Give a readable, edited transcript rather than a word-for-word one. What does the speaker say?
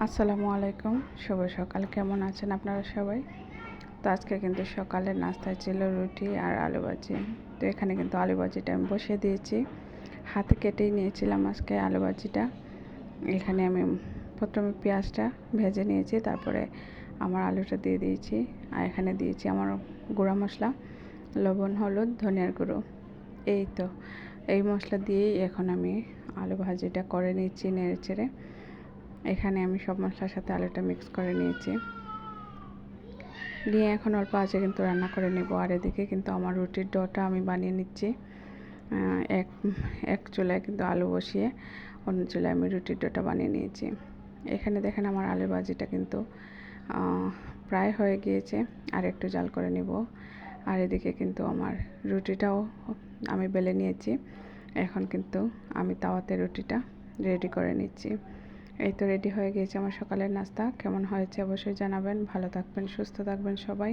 আসসালামু আলাইকুম, শুভ সকাল। কেমন আছেন আপনারা সবাই? তো আজকে কিন্তু সকালের নাস্তায় ছিল রুটি আর আলু ভাজি। তো এখানে কিন্তু আলু ভাজিটা আমি বসিয়ে দিয়েছি, হাতে কেটেই নিয়েছিলাম আজকে আলু ভাজিটা। এখানে আমি প্রথমে পেঁয়াজটা ভেজে নিয়েছি, তারপরে আমার আলুটা দিয়ে দিয়েছি, আর এখানে দিয়েছি আমার গুঁড়া মশলা, লবণ, হলুদ, ধনিয়ার গুঁড়ো। এই তো এই মশলা দিয়েই এখন আমি আলু ভাজিটা করে নিচ্ছি নেড়ে চেড়ে। এখানে আমি সব মশলার সাথে আলুটা মিক্স করে নিয়েছি, নিয়ে এখন অল্প আঁচে কিন্তু রান্না করে নেব। আর এদিকে কিন্তু আমার রুটির ডোটা আমি বানিয়ে নিচ্ছি। এক এক চুলায় কিন্তু আলু বসিয়ে অন্য চুলায় আমি রুটির ডোটা বানিয়ে নিয়েছি। এখানে দেখেন আমার আলু ভাজিটা কিন্তু প্রায় হয়ে গিয়েছে, আর একটু জাল করে নেব। আর এদিকে কিন্তু আমার রুটিটাও আমি বেলে নিয়েছি। এখন কিন্তু আমি তাওয়াতে রুটিটা রেডি করে নিচ্ছি। এই তো রেডি হয়ে গিয়েছে আমার সকালের নাস্তা। কেমন হয়েছে অবশ্যই জানাবেন। ভালো থাকবেন, সুস্থ থাকবেন সবাই।